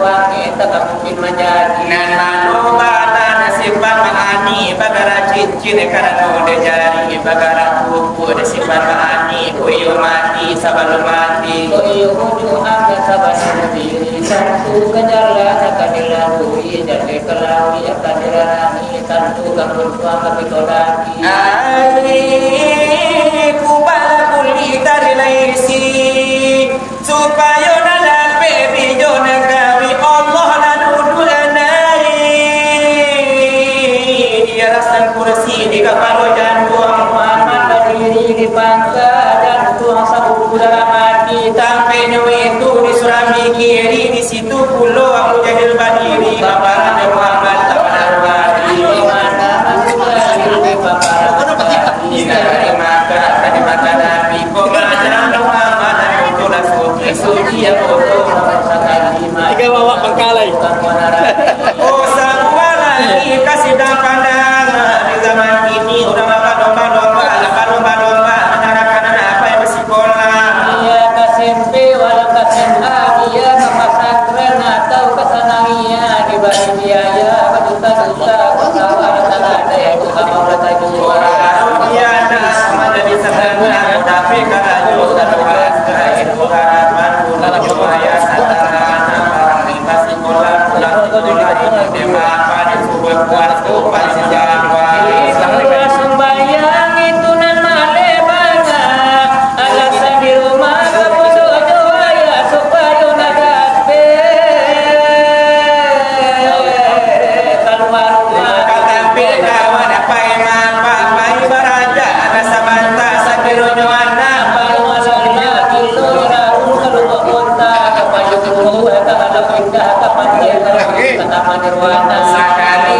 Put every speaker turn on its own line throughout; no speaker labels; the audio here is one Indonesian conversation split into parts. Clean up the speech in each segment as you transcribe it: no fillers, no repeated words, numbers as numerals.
wangi tak mungkin menjadi
nan manobana nasifan maani bagara cincin karena udah jari bagara kuku nasifan maani kuyu mati sabalum mati
kuyu kudu angga saban diri satu kejarlah kadilalui jadi kelawi kadirani tentu ganggu suaka pitolaki
ai kubala kuli dari laisi supaya nalape bijona gawi Allah lan udulana dia rasan kursi di kapalo dan buang
Muhammad berdiri di pangka dan tuang sabuk udara mati
sampai itu di Surami kiri di situ pulau aku jadi berdiri paparan Muhammad tak pernah
di mana aku lahir di paparan
dari mata Nabi kau mengajar Muhammad dan itulah suci ya foto
tiga bawa pengkalai
oh semua lagi kasih pandang di zaman ini udah makan domba-domba menarakan apa yang bersekolah
dia KSMP walau KSMA dia ke pesantren atau ke sanawiyah diberi biaya berjuta-juta pesawat tak ada yang bukan mau datang
orang biasa sama dari sana tapi kalau dan itu harapan pulang supaya sasaran orang lintas sekolah pulang sekolah di apa di sebuah waktu pasti Januari
sembahyang itu nan male banyak alasan di rumah kamu dojo ya supaya nagape keluar rumah
kata kawan apa imam apa ibaraja ada sabanta sakironyo anak
baru masalahnya itu raru kalau kota kepada guru ada pindah kapan dia ke taman nirwana
sekali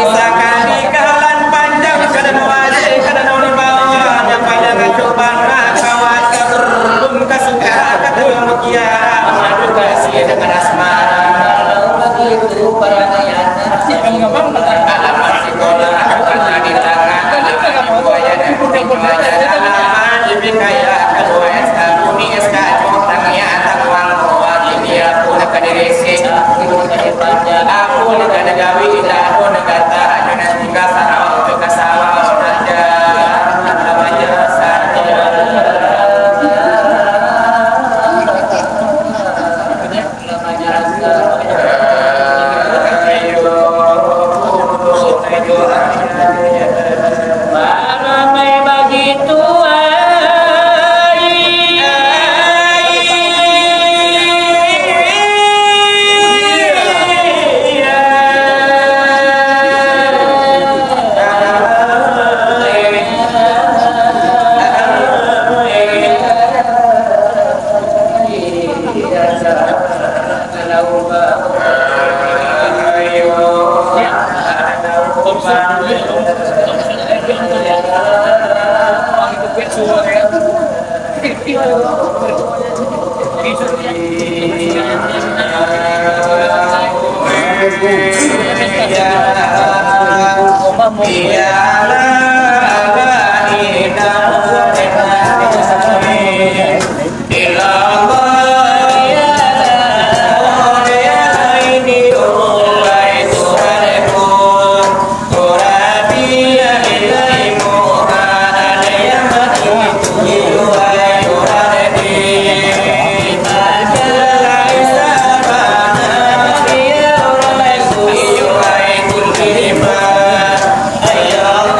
kalan panjang kada mawajib kada noli bawa yang panjang kacoban kawat kabrum kasuka kata mukia madu kasih dengan asmara
kalau begitu para ayana
alamat sekolah kata di tangan buaya dan alamat lebih kaya kedua SK Bumi SK Cotangnya anak uang tua dia pun kadirese aku negara gawi aku negara ajunan tinggal sarau ke sawah aja namanya saja
ramai begitu
Ayo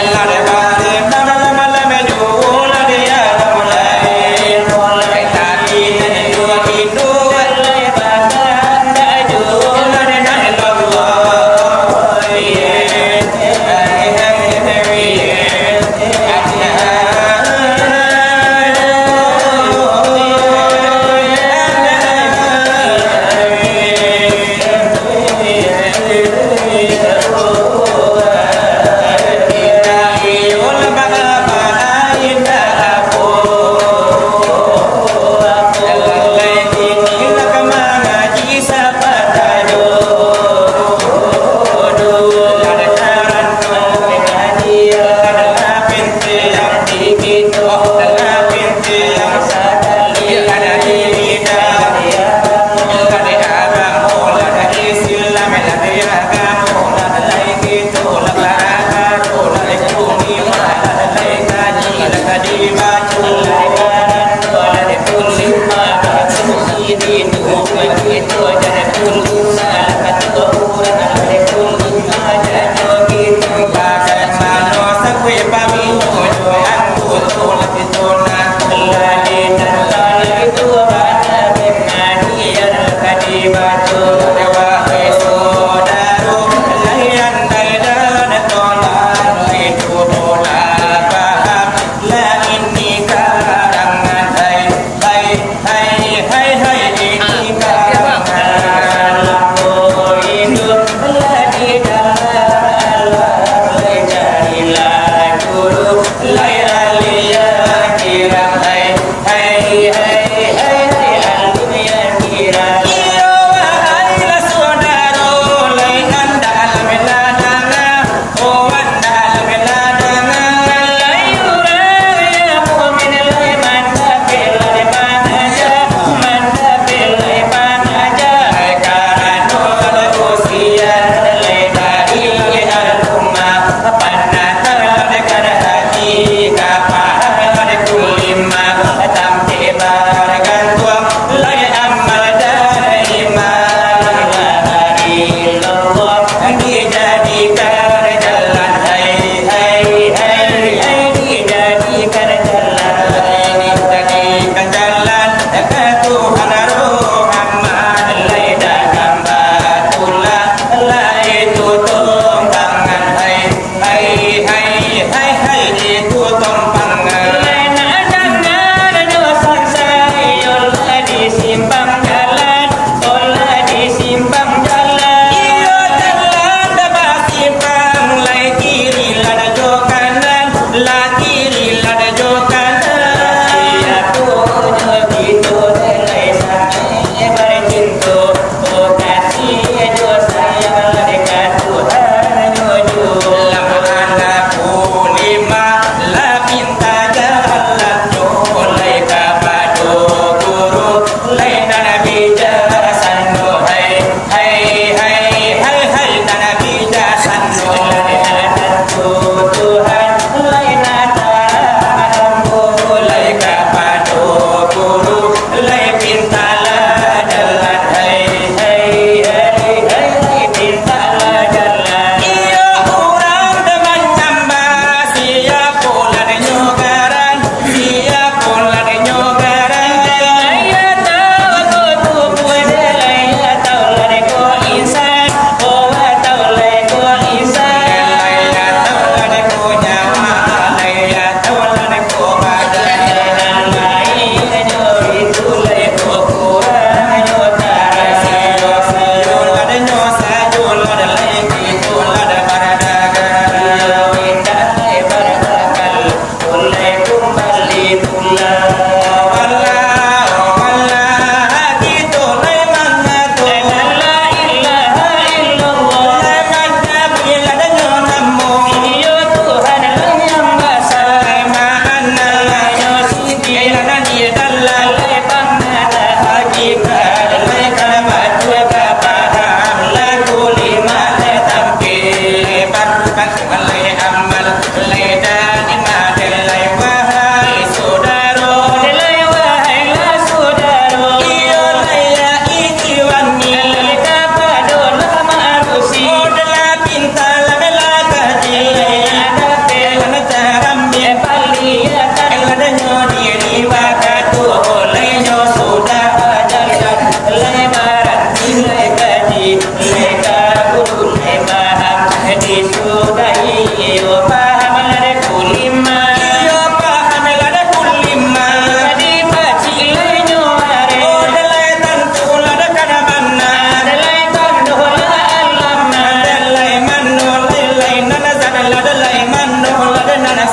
Kita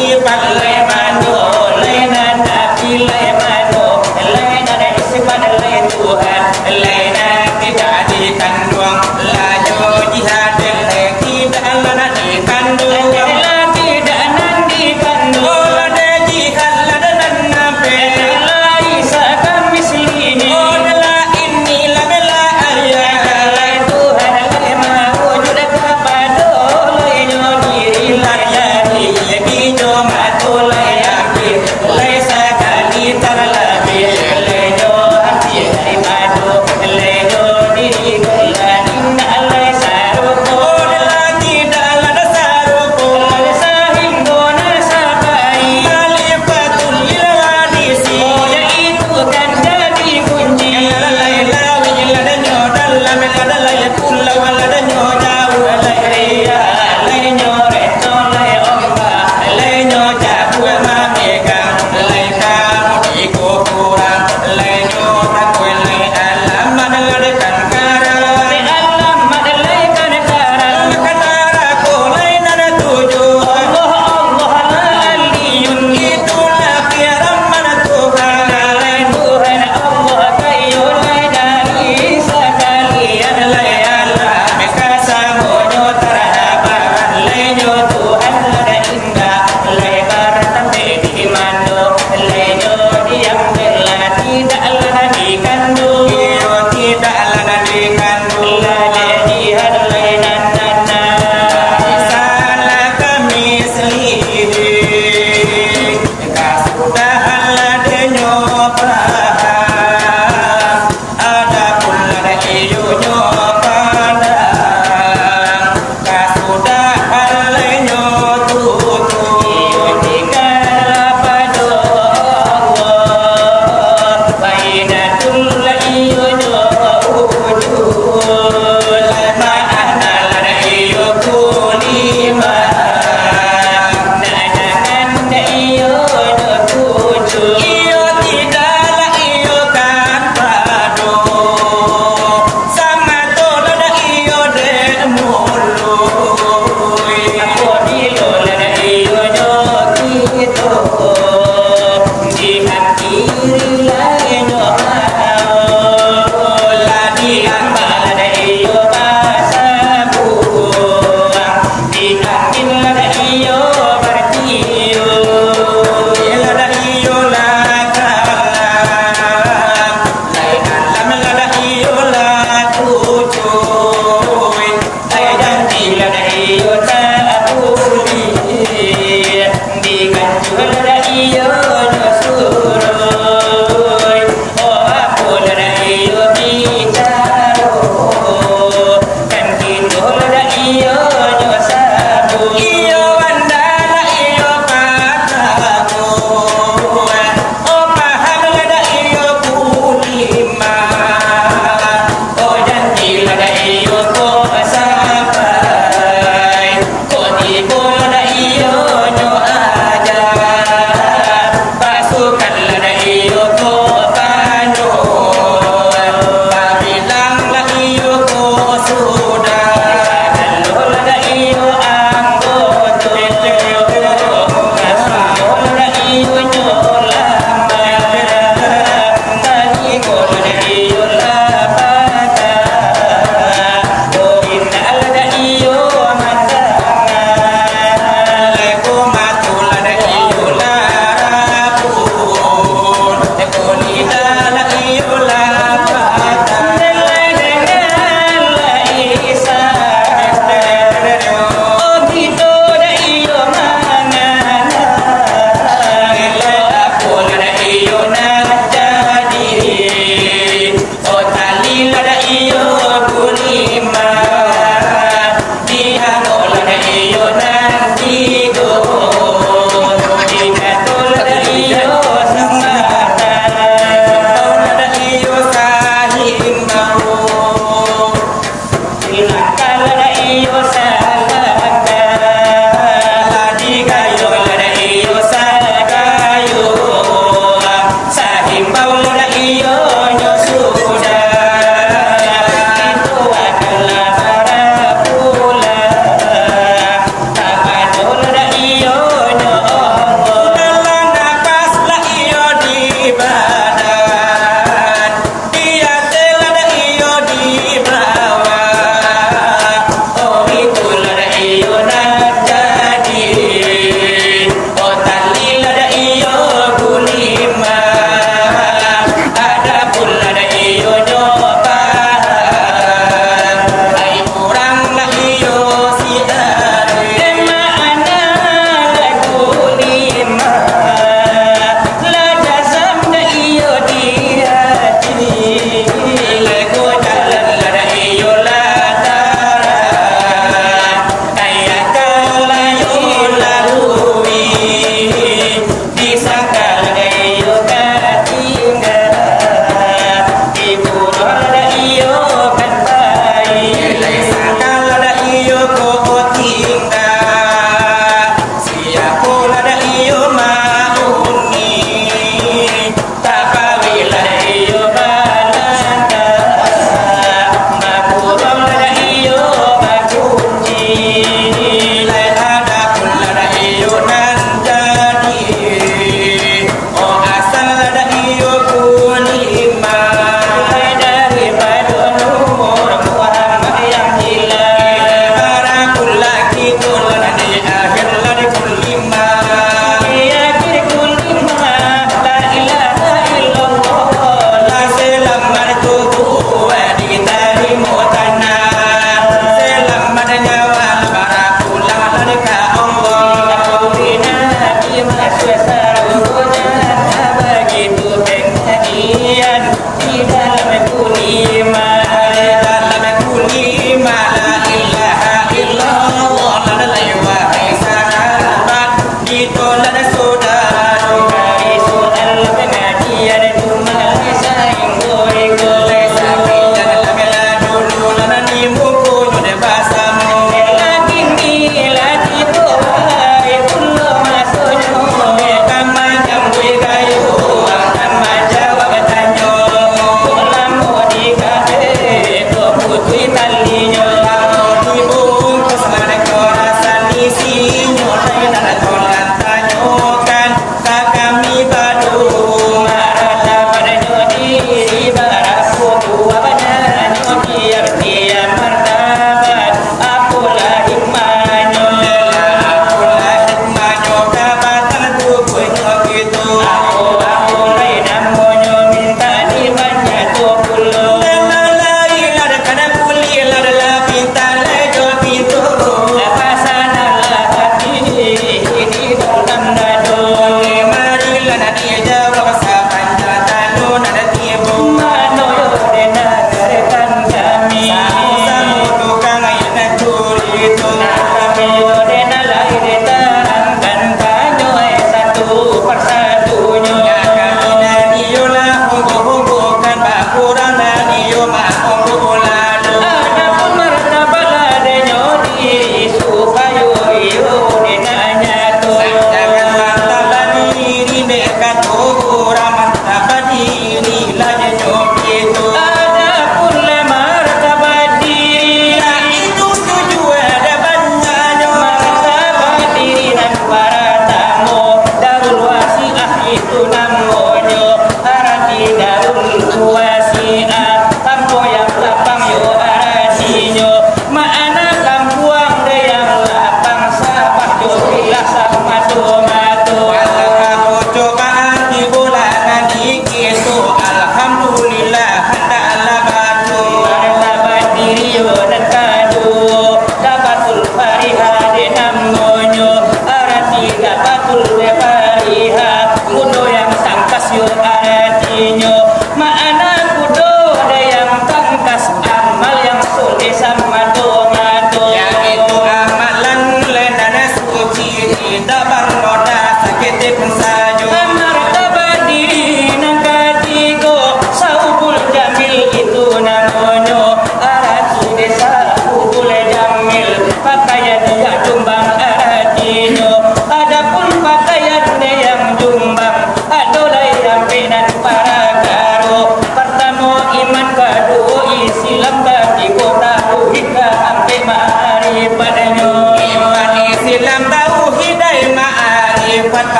Nah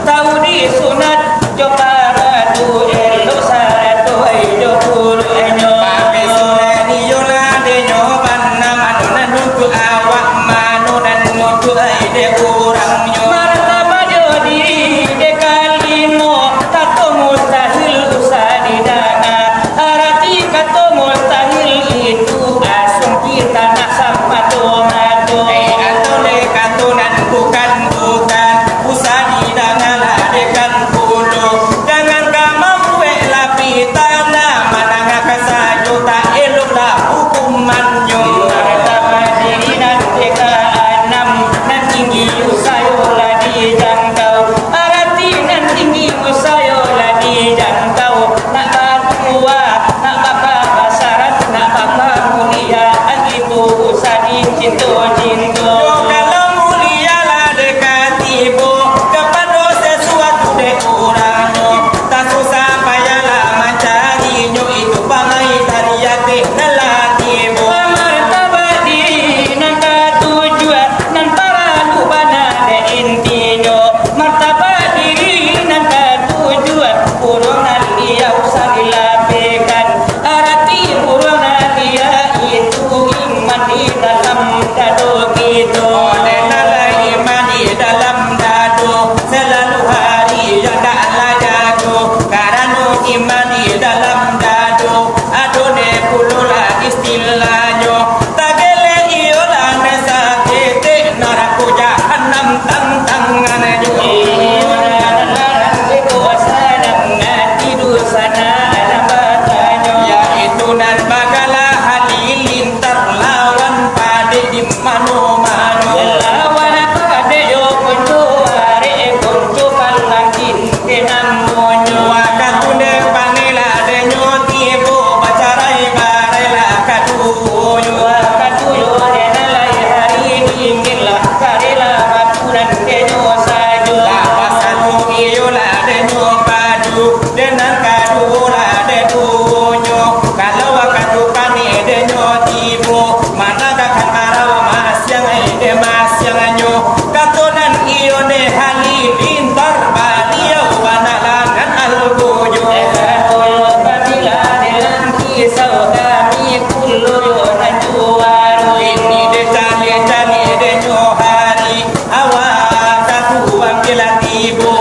Tahu di sunat jo paratu elo saratu
nan kadula de dunyo kalau kadukani de nyotibo mana kan araw mas yang ide mas yang anyo katonan iyo de halilin tarbaliya wanalangan algojo ini de cali de nyohari awakatu ambilatibo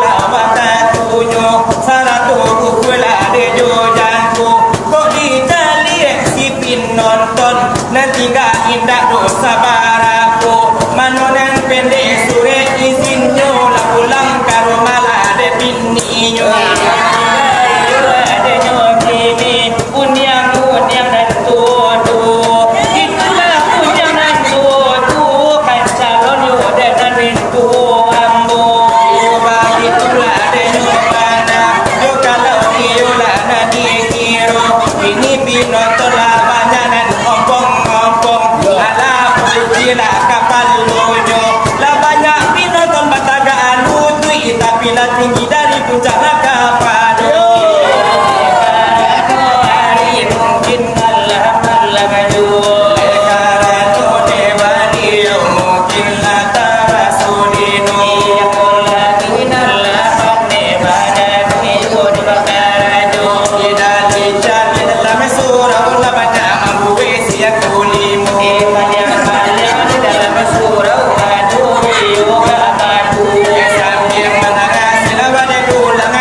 lawata tunyo saratu kukwela de jojanku kok ditali si nonton nanti gak indah dosa baraku manonan pendek sure izinnya lah pulang karo malah de bininya de nyokini unyang dan tuh itulah unyang dan tuh kan calon yo dan rindu ambo itulah de nyokana yo kalau iyo lah nadi kiro ini binonton lah banyanan ompong ala ujilah kapal lojo lah banyak binonton batagaan utui tapi lah tinggi dari puncak kapal mungkin Allah maju karena dewani mungkin lah tarasulino lagi nalla panne badan itu di bakarajo tidak dijamin dalam surah Allah banyak membuat siap kulimu banyak di dalam surah aduh yoga aduh sambil menangis lawan pulang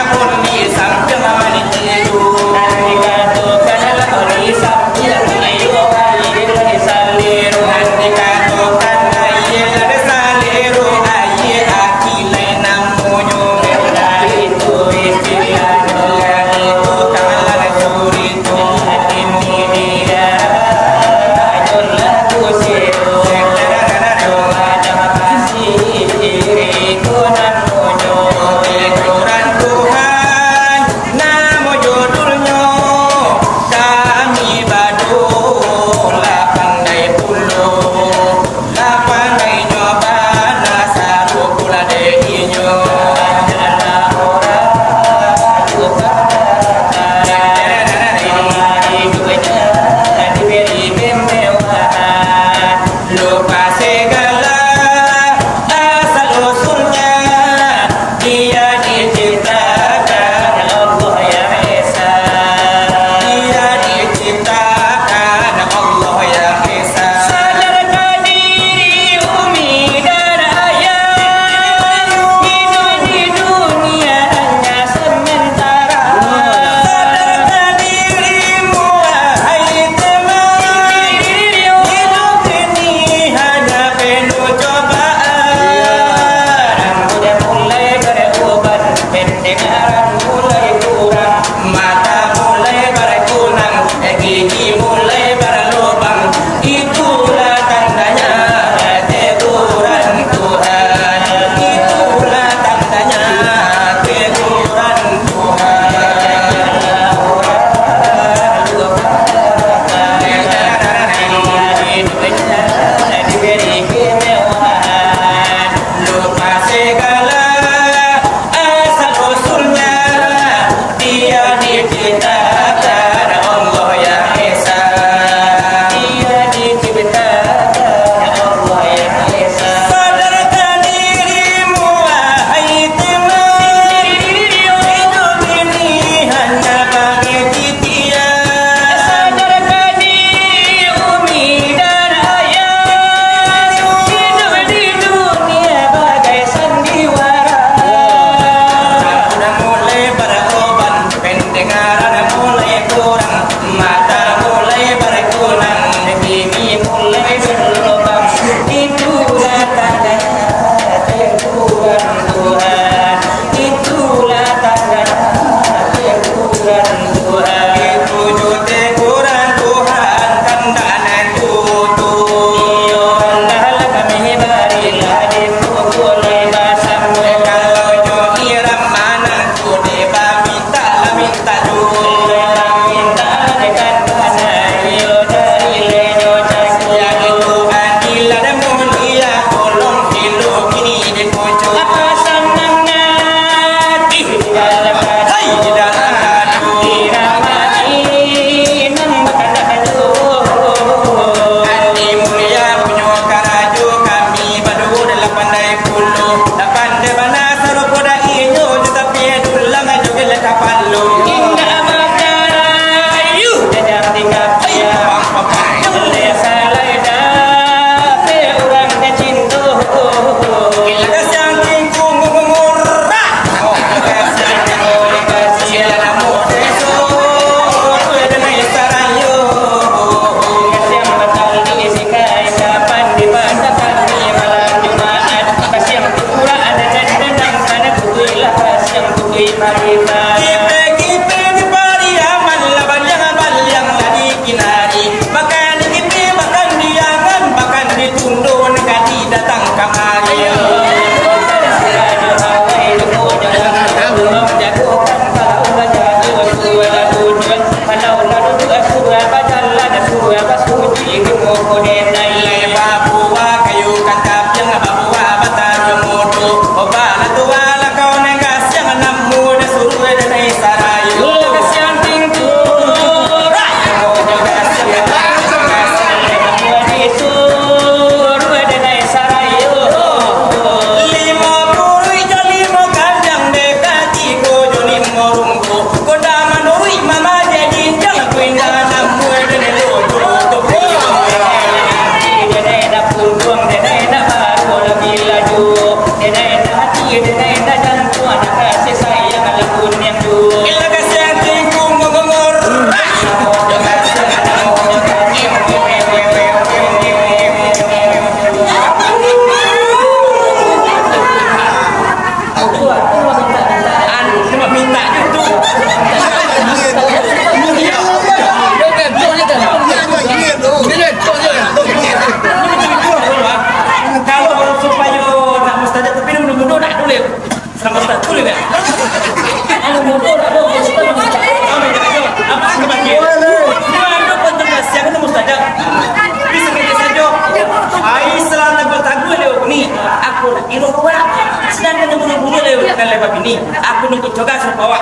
Kipe di pari aman laban yang lagi kinari. Bahkan kipe bahkan diangan bahkan ditundun kadi datang kamari. Babua kayu kantap yang babua batar mutu. Obala tua la kau negas yang namu de suruh de nei sarayu. Kasihan tingku. Aku nunggu coba suruh bawa.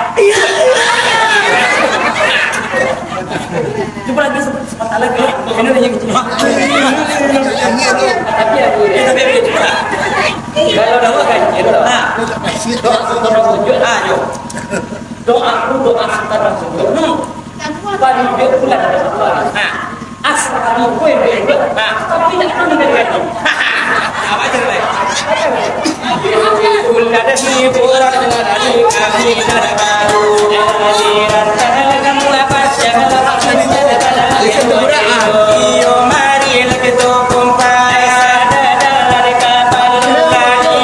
Coba lagi sebentar lagi. Ini udah yang kecil. Tapi aku coba. Kalau dah makan itu. Ayo. Doa sekarang sebelum. Bagi dia pulang ada satu hari. Asal kue berdua. Tapi tidak tahu negara. Apa cerita? Ulada si pura dari kami ada baru. Aliran tanah kamu apa Iyo mari lagi to kumpai. Dari kapal ladi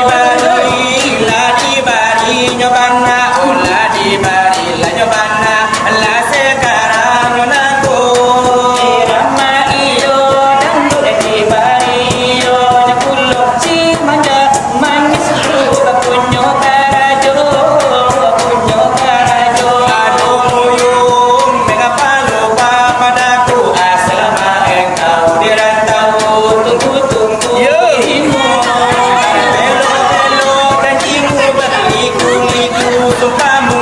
bari nyobana. Ladi bari la nyobana. La sekarang naku. Irama iyo dan ladi bari iyo nyapulok si manja manis punyo karajo. Aduh muyung mengapa lupa padaku selama engkau dirantau. Tunggu dirimu belo dan jimu berliku-liku. Sumpamu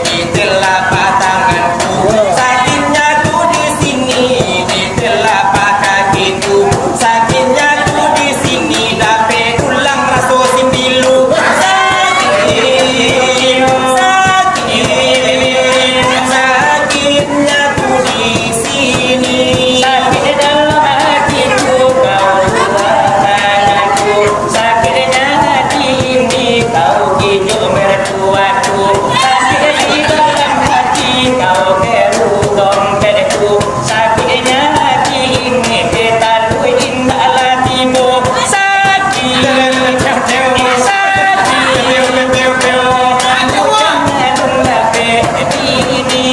di telapak tanganku, sakitnya tuh di sini di telapak kakiku, sakitnya tuh di sini dapat tulang raso sindilu, sakitnya tuh di sini.
Sakit dalam hatiku kau luahkan aku, sakitnya hati ini kau hidup mertuaku, sakit di dalam hati kau keru dompetku, sakitnya hati ini kita luin hatimu, sakit, aku jangan lebih ini.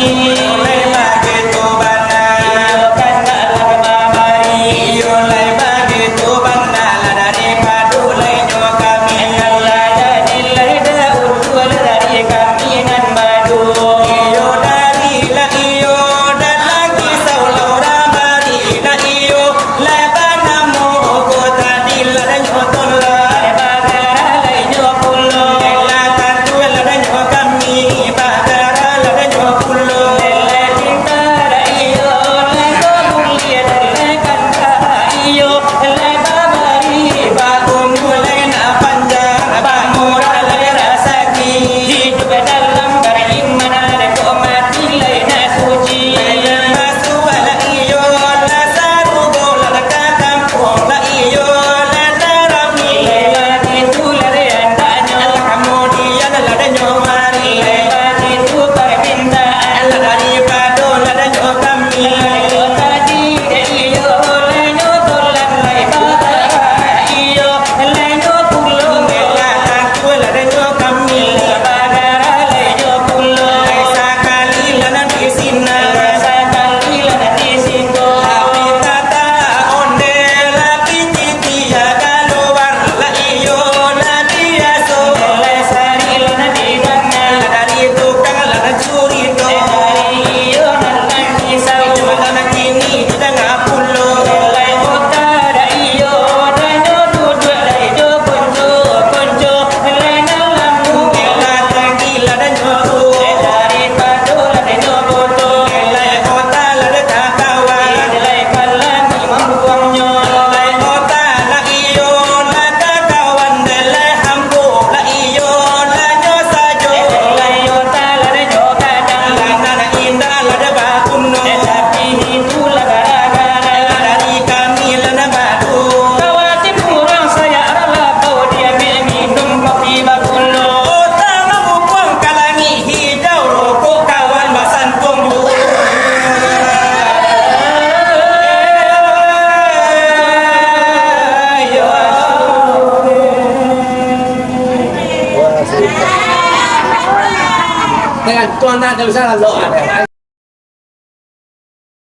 Dengan tuan nak bisa lalu ada.